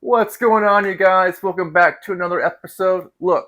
What's going on, you guys? Welcome back to another episode. Look,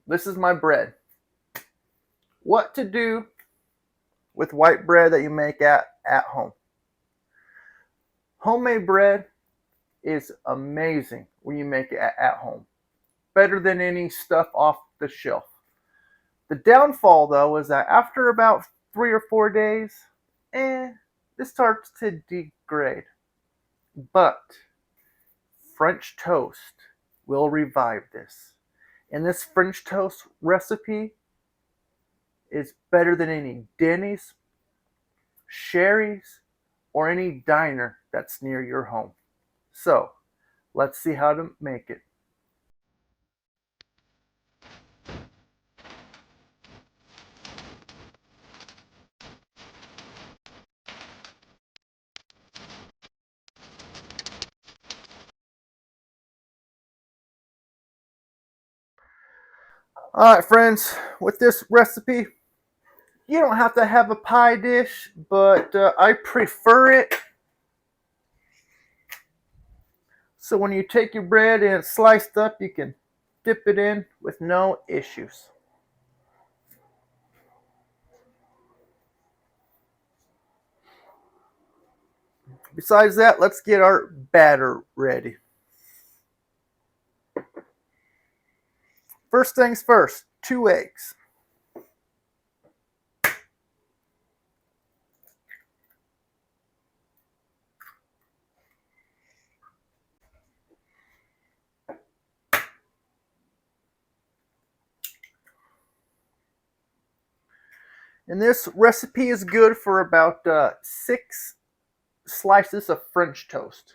this is my bread. What to do with white bread that you make at home. Homemade bread is amazing when you make it at home. Better than any stuff off the shelf. The downfall, though, is that after about 3 or 4 days, this starts to degrade. But French toast will revive this. And this French toast recipe is better than any Denny's, Sherry's, or any diner that's near your home. So, let's see how to make it. Alright, friends, with this recipe, you don't have to have a pie dish, but I prefer it. So when you take your bread and it's sliced up, you can dip it in with no issues. Besides that, let's get our batter ready. First things first, 2 eggs. And this recipe is good for about 6 slices of French toast.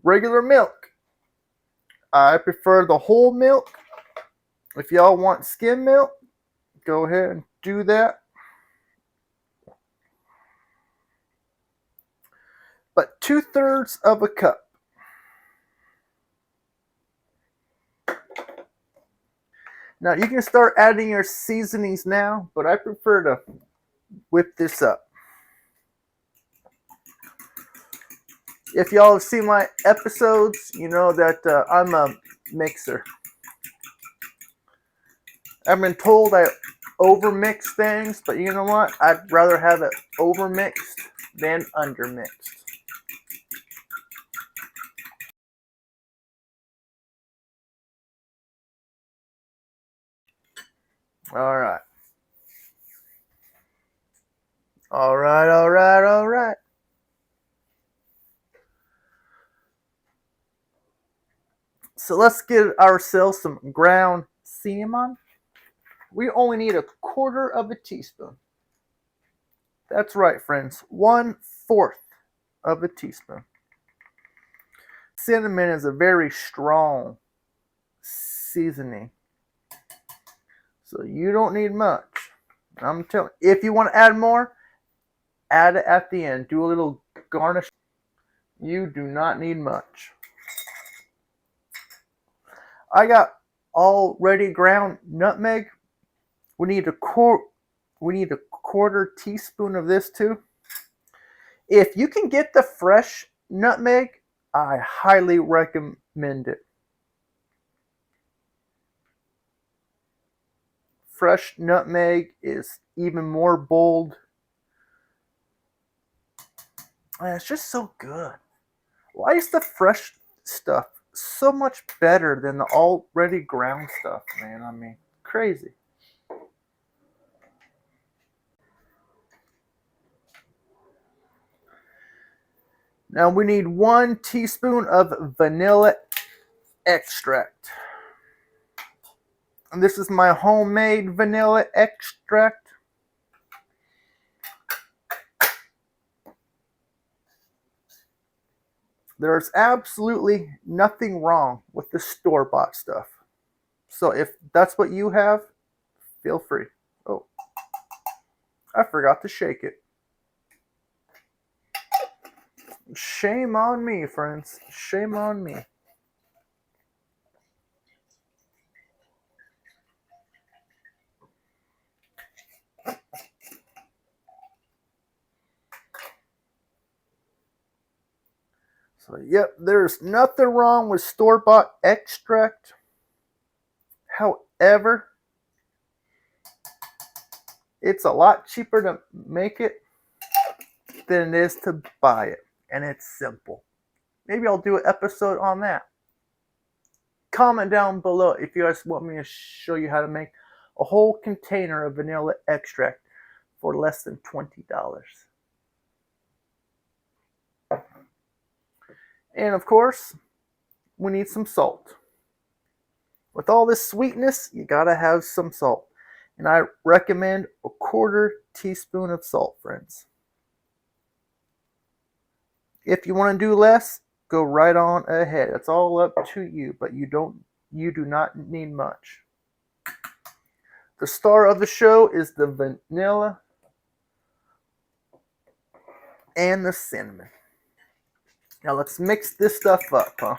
Regular milk. I prefer the whole milk. If y'all want skim milk, go ahead and do that. But 2/3 of a cup. Now you can start adding your seasonings now, but I prefer to whip this up. If y'all have seen my episodes, you know that I'm a mixer. I've been told I overmix things, but you know what? I'd rather have it overmixed than undermixed. All right. All right, all right, all right. So let's get ourselves some ground cinnamon. We only need 1/4 of a teaspoon. That's right, friends. 1/4 of a teaspoon. Cinnamon is a very strong seasoning. So you don't need much. I'm telling you, if you want to add more, add it at the end. Do a little garnish. You do not need much. I got already ground nutmeg. We need a 1/4 teaspoon of this too. If you can get the fresh nutmeg, I highly recommend it. Fresh nutmeg is even more bold. And it's just so good. Why is the fresh stuff so much better than the already ground stuff, man? I mean, crazy. Now we need 1 teaspoon of vanilla extract. And this is my homemade vanilla extract. There's absolutely nothing wrong with the store-bought stuff. So if that's what you have, feel free. Oh, I forgot to shake it. Shame on me, friends. Shame on me. So, yep, there's nothing wrong with store-bought extract. However, it's a lot cheaper to make it than it is to buy it. And it's simple. Maybe I'll do an episode on that. Comment down below if you guys want me to show you how to make a whole container of vanilla extract for less than $20. And of course, we need some salt. With all this sweetness, you gotta have some salt. And I recommend a 1/4 teaspoon of salt, friends. If you want to do less, go right on ahead. It's all up to you, but you do not need much. The star of the show is the vanilla and the cinnamon. Now let's mix this stuff up, huh?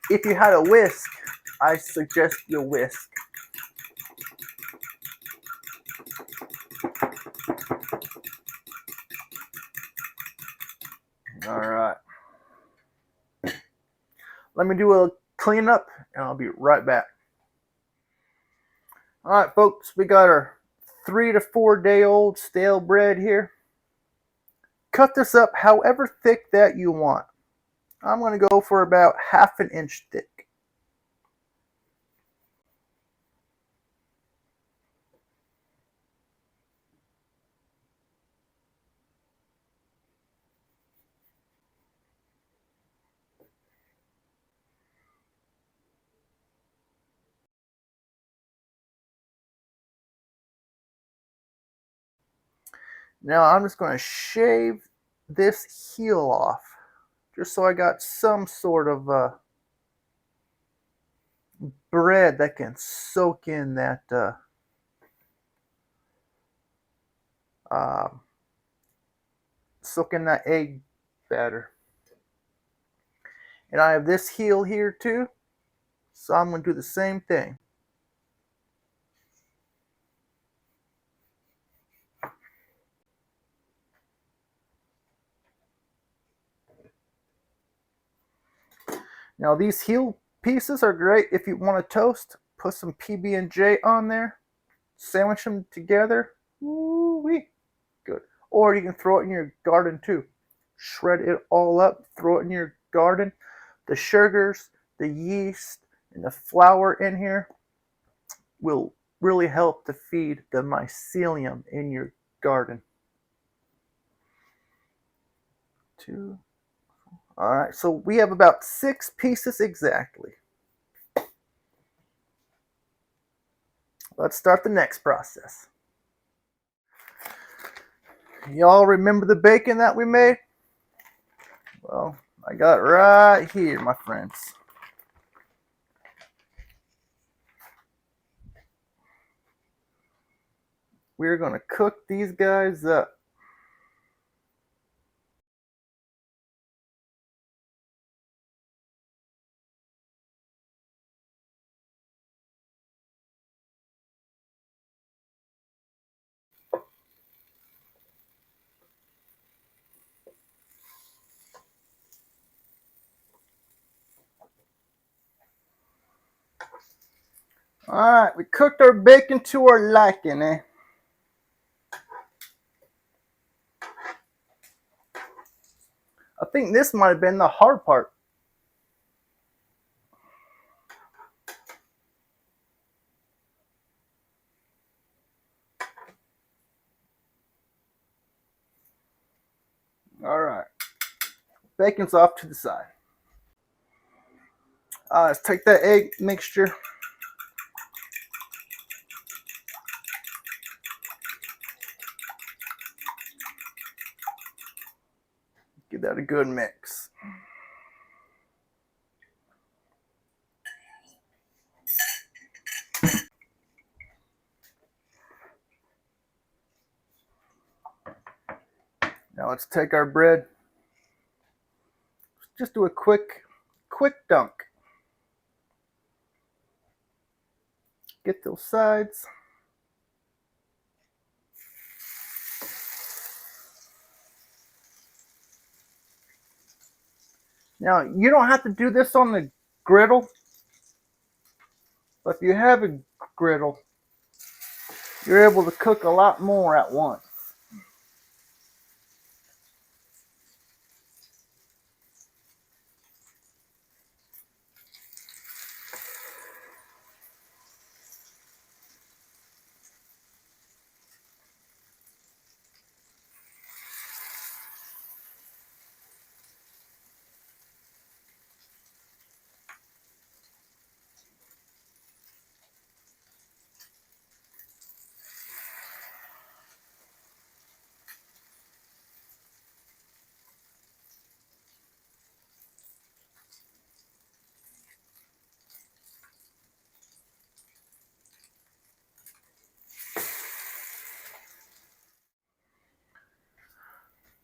If you had a whisk, I suggest you whisk. All right. Let me do a cleanup, and I'll be right back. All right, folks, we got our 3 to 4 day old stale bread here. Cut this up however thick that you want. I'm going to go for about 1/2 inch thick. Now I'm just going to shave this heel off, just so I got some sort of bread that can soak in that uh, egg batter. And I have this heel here too, so I'm going to do the same thing. Now these heel pieces are great if you want to toast. Put some PB&J on there, sandwich them together. Woo-wee, good. Or you can throw it in your garden too. Shred it all up, throw it in your garden. The sugars, the yeast, and the flour in here will really help to feed the mycelium in your garden. 2. All right, so we have about 6 pieces exactly. Let's start the next process. Y'all remember the bacon that we made? Well, I got it right here, my friends. We're going to cook these guys up. Alright, we cooked our bacon to our liking, eh? I think this might have been the hard part. Alright, bacon's off to the side. Let's take that egg mixture. Give that a good mix. Now let's take our bread. Just do a quick dunk. Get those sides. Now, you don't have to do this on the griddle, but if you have a griddle, you're able to cook a lot more at once.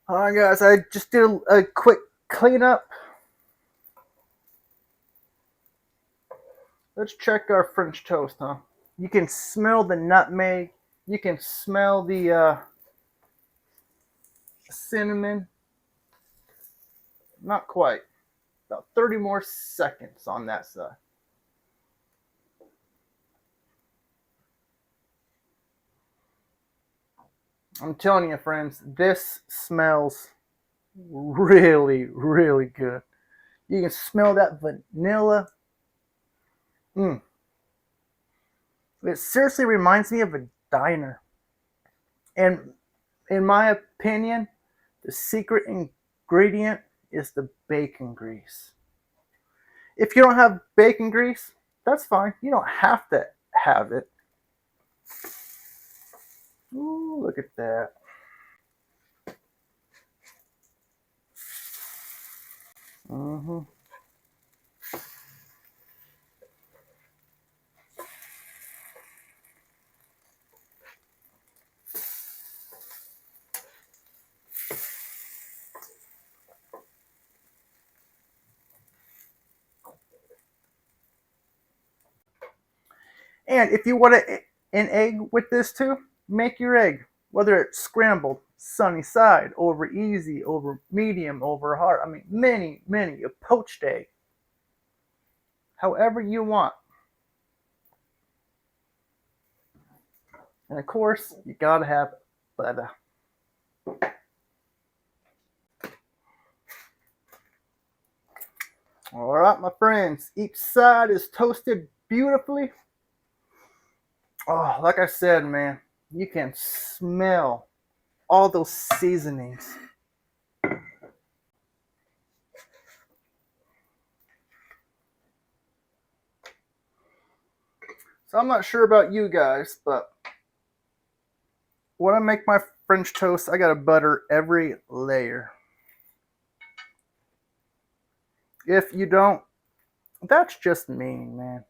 Alright guys, I just did a quick cleanup. Let's check our French toast, huh? You can smell the nutmeg. You can smell the cinnamon. Not quite. About 30 more seconds on that side. I'm telling you, friends, this smells really, really good. You can smell that vanilla. Mm. It seriously reminds me of a diner. And in my opinion, the secret ingredient is the bacon grease. If you don't have bacon grease, that's fine. You don't have to have it. Ooh, look at that. Mm-hmm. And if you want an egg with this too, make your egg. Whether it's scrambled, sunny side, over easy, over medium, over hard. I mean, many, a poached egg. However you want. And of course, you gotta have butter. All right, my friends, each side is toasted beautifully. Oh, like I said, man, you can smell all those seasonings. So I'm not sure about you guys, but when I make my French toast, I gotta butter every layer. If you don't, that's just mean, man.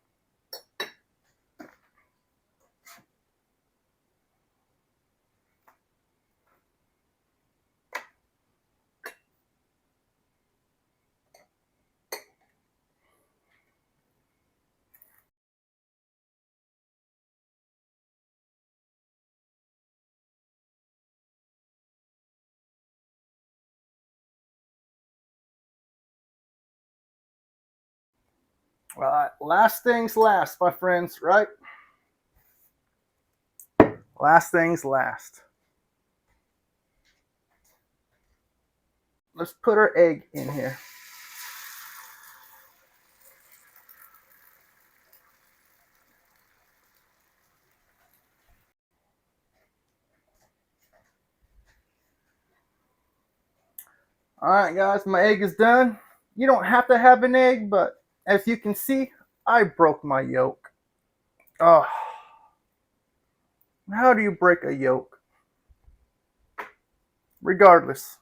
All right, last things last, my friends, right? Last things last. Let's put our egg in here. All right, guys, my egg is done. You don't have to have an egg, but as you can see, I broke my yolk. Oh, how do you break a yolk? Regardless,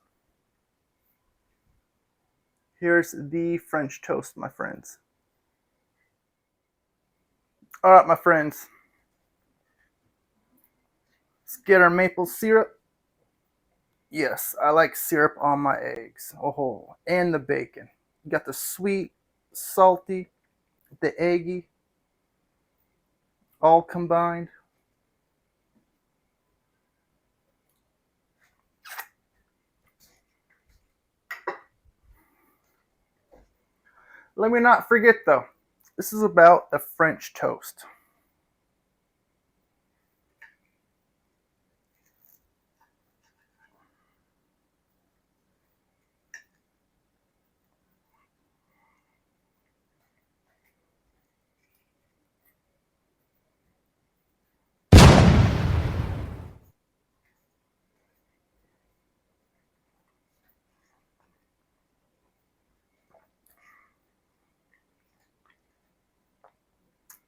here's the French toast, my friends. All right, my friends, let's get our maple syrup. Yes, I like syrup on my eggs. Oh, and the bacon. You got the sweet, salty, the eggy, all combined. Let me not forget though, this is about the French toast.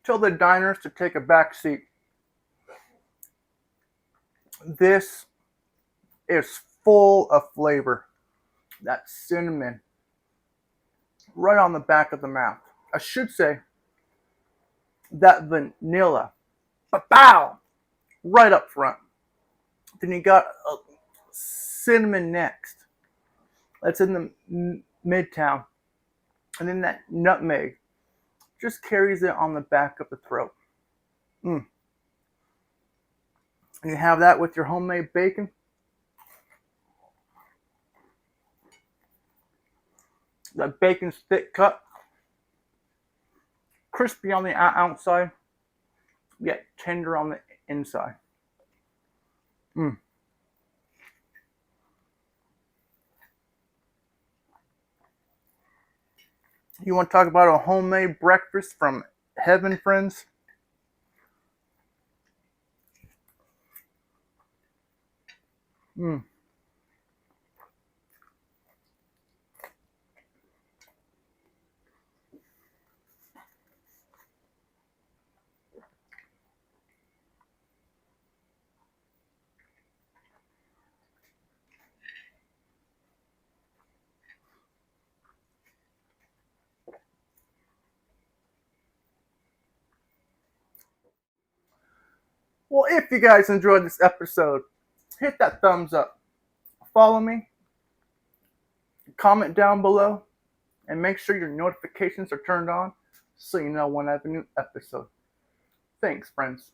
Tell the diners to take a back seat. This is full of flavor. That cinnamon right on the back of the mouth. I should say that vanilla, pow, right up front. Then you got a cinnamon next. That's in the midtown, and then that nutmeg just carries it on the back of the throat. Mm. And you have that with your homemade bacon. That bacon's thick cut, crispy on the outside, yet tender on the inside. Mm. You want to talk about a homemade breakfast from heaven, friends? Mm. Well, if you guys enjoyed this episode, hit that thumbs up. Follow me, comment down below, and make sure your notifications are turned on so you know when I have a new episode. Thanks, friends.